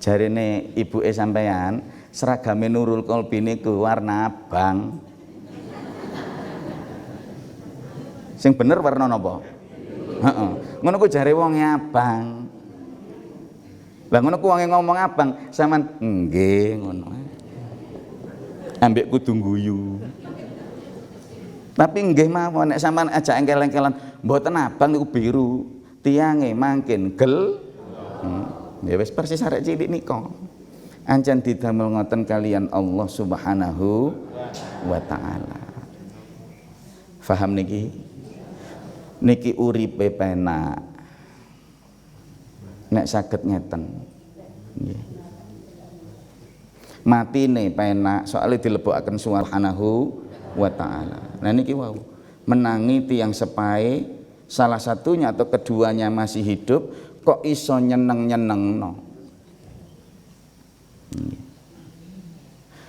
Jarine ibuke sampean seragame Nurul Qalbi niku warna abang. Sing bener warna napa? Heeh. Ngono ku jare wong abang. Lah ngono ku wong ngomong abang, sampean nggih ngono. Ambek kudu guyu. Tapi nggih mawon nek sampean ajak engkel-engkelan, mboten abang niku biru, tiange mangkin gel. Ya wis persis arek cilik nika. Ancen didamel ngoten kalian Allah Subhanahu wa taala. Faham niki? Niki uripe penak. Nek saged ngeten. Nggih. Matine penak soalnya dilebokaken Subhanahu wa taala. Nah niki wau menangi tiang sepae salah satunya atau keduanya masih hidup kok iso nyeneng-nyenengno.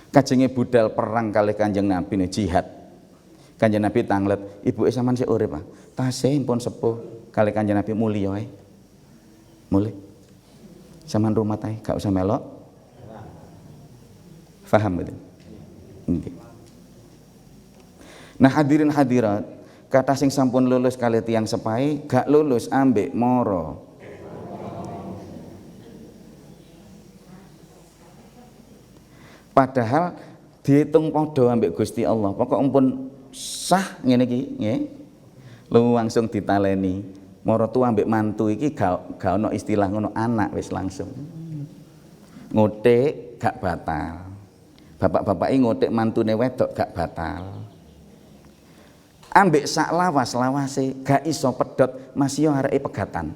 Kajenge budal perang kali Kanjeng Nabi nih jihad. Kanjeng Nabi tanglet, ibuke sampean sik urip ah. Tasih pun sepuh kali Kanjeng Nabi mulya ae. Mulih. Sampean rumah ae, gak usah melok. Faham betul? Nggih. Nah hadirin hadirat, kata sing sampun lulus kali tiyang sepahe, gak lulus ambek moro. Padahal dihitung padha ambek Gusti Allah. Pokok ampun sah ngene iki, nggih. Langsung ditaleni. Moro tuwa ambek mantu iki gak ono istilah ngono anak wis langsung. Ngotik gak batal. Bapak-bapak iki ngotik mantune wedok gak batal. Ambek sak lawas-lawase gak iso pedhot masih yo areke pegatan.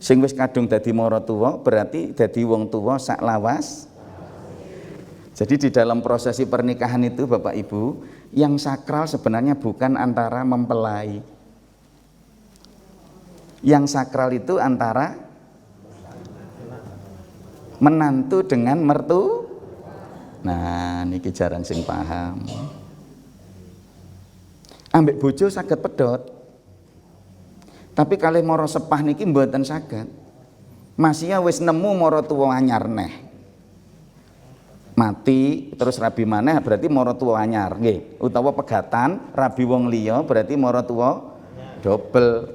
Sing wis kadung dadi mara tuwa berarti dadi wong tuwa sak lawas. Jadi di dalam prosesi pernikahan itu Bapak Ibu, yang sakral sebenarnya bukan antara mempelai. Yang sakral itu antara menantu dengan mertu. Nah, niki jarang sing paham. Ambek bojo saged pedhot. Tapi kalih mara sepah niki mboten saged. Masih wis nemu mara tuwa anyar neh. Mati terus rabi maneh berarti mara tuwa anyar nggih. Utawa pegatan rabi wong liya berarti mara tuwa dobel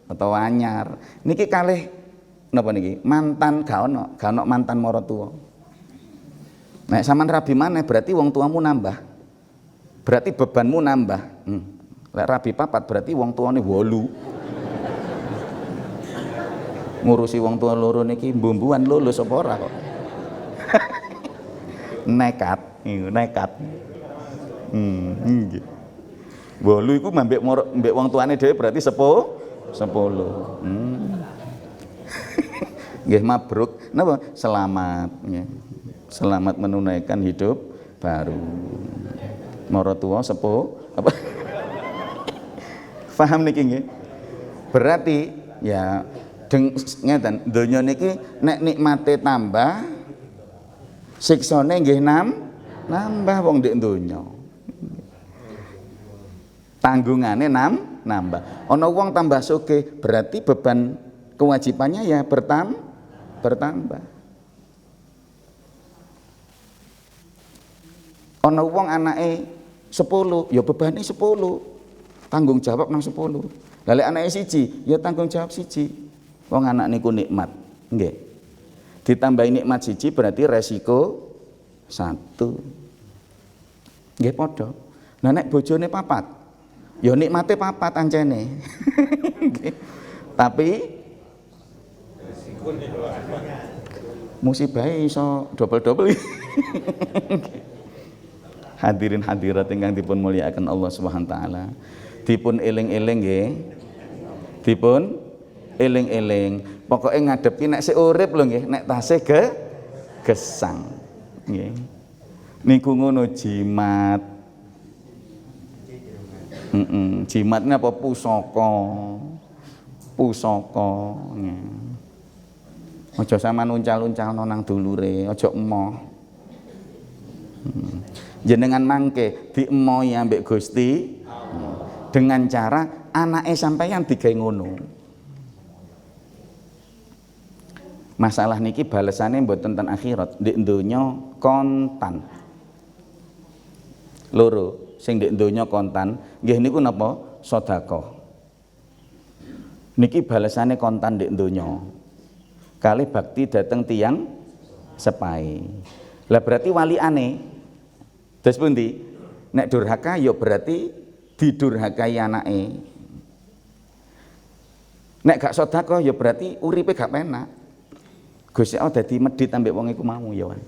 atau anyar. Niki kalih napa niki? Mantan gak ono mantan mara tuwa. Nek sampean rabi maneh berarti wong tuamu nambah. Berarti bebanmu nambah. Lek rabi papat berarti wong tuane 8. Ngurusi wong tua loro niki mbumbuan lulus apa ora kok. Nekat. Nggih. 8 iku mbek wong tuane dhewe berarti 10. Nggih mabruk. Napa? Selamat nggih. Selamat menunaikan hidup baru. Mara tuwa sepuh apa? Paham niki nggih? Berarti ya ngeten donya niki nek nikmate tambah siksane nggih nambah wong ndek donya. Tanggungane nambah. Ana wong tambah sugih berarti beban kewajibannya ya bertambah. Ana wong anake 10 ya bebane 10. Tanggung jawab nang 10. Lah lek anake siji, ya tanggung jawab siji. Wong anak niku nikmat, nggih. Ditambahi nikmat siji berarti resiko 1. Nggih padha. Lah nek bojone 4, ya nikmate 4 ancene. Tapi resikone musibahe iso double-double. Hadirin hadirat ingkang dipun mulyakaken Allah Subhanahu wa taala. Dipun eling-eling nggih. Dipun eling-eling. Pokoke ngadepi nek sik urip lho nggih, nek tasih gesang. Nggih. Niku ngono jimat. Jimat ini apa pusaka. Nggih. Aja sampean uncal-uncalno nang dulure, aja emoh. Jenengan mangke diemohi ambek Gusti dengan cara anake sampeyan digawe ngono. Masalah niki balesane mboten ten akhirat, ndek donya kontan. Loro, sing ndek donya kontan, nggih niku napa? Sedekah. Niki balesane kontan ndek donya. Kali bakti dateng tiyang sepahe. Lah berarti waliane terus pundi? Nek durhaka ya berarti didurhakai anake. Nek gak sedekah ya berarti uripe gak penak. Gusti Allah dadi medhit ambek wong iku mau ya wan.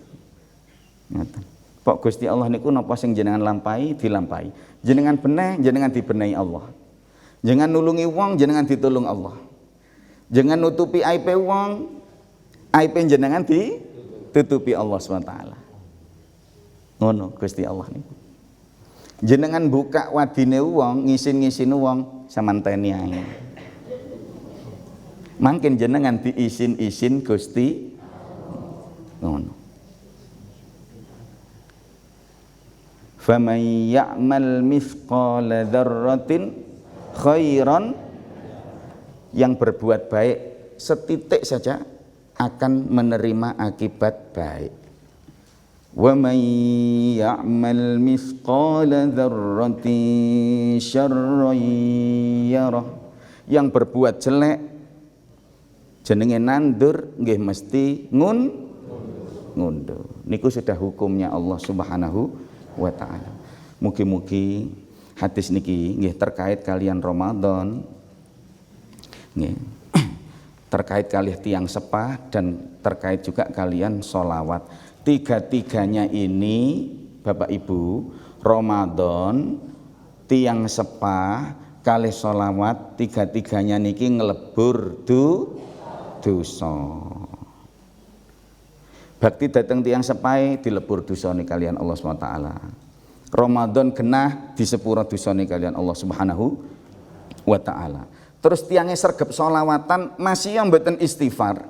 Ngoten. Pok Gusti Allah niku napa sing jenengan lampahi dilampahi. Jenengan beneh jenengan dibenehi Allah. Jangan nulungi wong jenengan ditulung Allah. Jangan nutupi aib wong aib jenengan ditutupi Allah SWT. Ngono Gusti Allah niku. Jenengan buka wadine wong ngisin-ngisin wong samanteni ae. Mangken jenengan diisin-isin Gusti ngono. Faman ya'mal mithqala dzarratin khairan, yang berbuat baik setitik saja akan menerima akibat baik. Wa man ya'mal mithqala dzarratin syarran yarah, yang berbuat jelek jenenge nandur nggih mesti ngundur. Niku sudah hukumnya Allah Subhanahu wa taala. Mugi-mugi hadis niki nggih terkait kalian Ramadan. Nggih. Terkait kalih tiang sepah dan terkait juga kalian sholawat. Tiga-tiganya ini Bapak Ibu, Ramadan, tiang sepah, kalih sholawat, tiga-tiganya niki ngelebur dosa. Bakti datang tiang sepai dilebur dosane kalian Allah SWT. Ramadan genah disepuro dosane kalian Allah Subhanahu wa taala. Terus tiangnya sergap sholawatan masih yang mboten istighfar,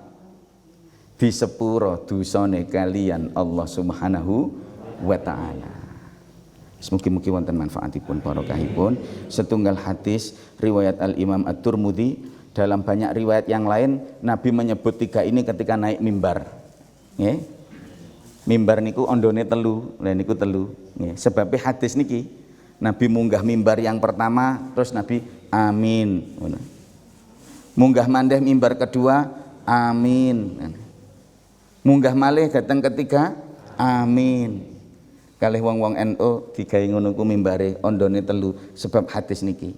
disepuro dosane kalian Allah Subhanahu wa taala. Mugi-mugi wonten manfaatipun barokahipun. Setunggal hadis riwayat Al-Imam At-Tirmidzi, dalam banyak riwayat yang lain Nabi menyebut tiga ini ketika naik mimbar. Nggih. Mimbar niku ondone telu, lha niku telu. Nggih. Sebab hadis niki Nabi munggah mimbar yang pertama terus Nabi amin. Munggah mandeh mimbar kedua amin. Munggah malih datang ketiga amin. Kalih wong-wong NU digawe ngono ku mimbare ondone telu sebab hadis niki.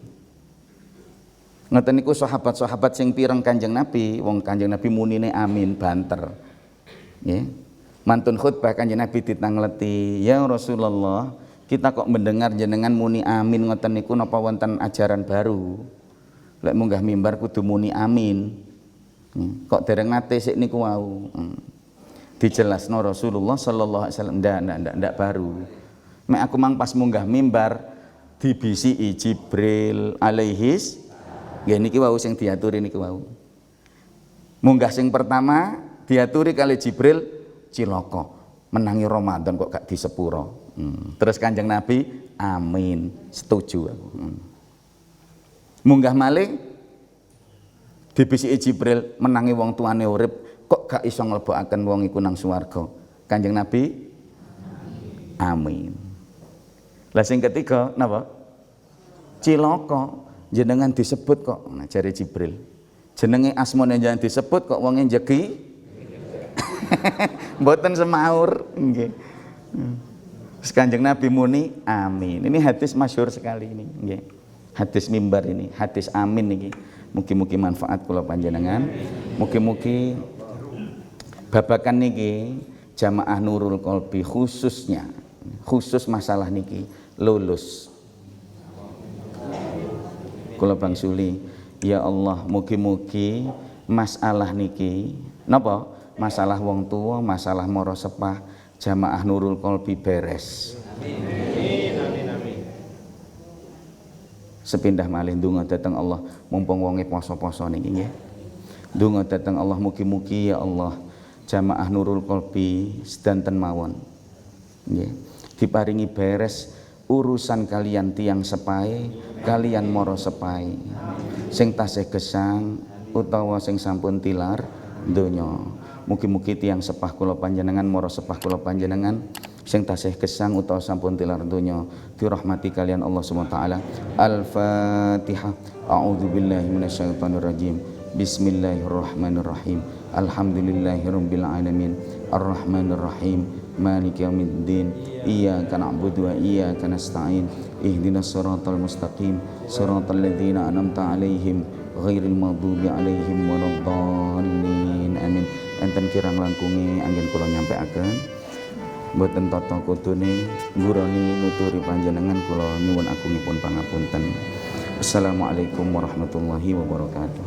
Ngoten niku sahabat-sahabat sing pireng Kanjeng Nabi, wong Kanjeng Nabi munine amin banter. Nggih. Mantun khutbah Kanjeng Nabi ditangleti, "Ya Rasulullah, kita kok mendengar jenengan muni amin ngoten niku napa wonten ajaran baru? Lek munggah mimbar kudu muni amin. Kok dereng nate sik niku wau." Dijelasno Rasulullah sallallahu alaihi wasallam, ndak baru. Mek aku mang pas munggah mimbar dibisiki Jibril alaihis. Nggih niki wau sing diaturi niku wau. Munggah sing pertama diaturi kali Jibril, cilaka menangi Ramadan kok gak disepuro. Terus Kanjeng Nabi amin, setuju aku. Munggah malih dibisiki Jibril menangi wong tuane urip kok gak iso nglebokaken wong iku nang swarga. Kanjeng Nabi amin. Lah sing ketiga napa? Cilaka jenengan disebut kok, nah, jare Jibril. Jenenge asmane jangan disebut kok wonge njegi. Mboten semaur nggih. Kanjeng Nabi muni amin. Ini hadis masyhur sekali ini nggih. Hadis mimbar ini, hadis amin niki. Mugi-mugi manfaat kula panjenengan. Mugi-mugi babakan niki jamaah Nurul Qalbi khususnya khusus masalah niki lulus. Kula bangsuli, ya Allah mugi-mugi masalah niki napa? Masalah wong tua, masalah mara sepah jamaah Nurul Qalbi beres. Amin. Amin. Amin. Sepindah malih ndonga dhateng Allah mumpung wonge poso-poso niki nggih. Ndonga dhateng Allah mugi-mugi ya Allah jamaah Nurul Qalbi sedanten mawon nggih diparingi beres urusan kalian tiang sepae, kalian moro sepae, sing tasih gesang utawa sing sampun tilar donya. Mugi-mugi tiang sepah kula panjenengan, moro sepah kula panjenengan sing tasih gesang utawa sampun tilar donya dirahmati kalian Allah Subhanahu wa taala. Al-Fatihah. A'udzubillahi minasyaitonir rajim. Bismillahirrahmanirrahim. Alhamdulillahirabbil alamin. Arrahmanir rahim. Maliki yaumiddin. Iyyaka na'budu wa iyyaka nasta'in. Ihdinas siratal mustaqim. Siratal ladzina an'amta 'alaihim ghairil maghdubi 'alaihim waladdallin. Amin. enten kirang langkungi anggen kula nyampaiaken. Mboten tata kudune nggurani nuturi panjenengan kula nyuwun agungipun pangapunten. Assalamualaikum warahmatullahi wabarakatuh.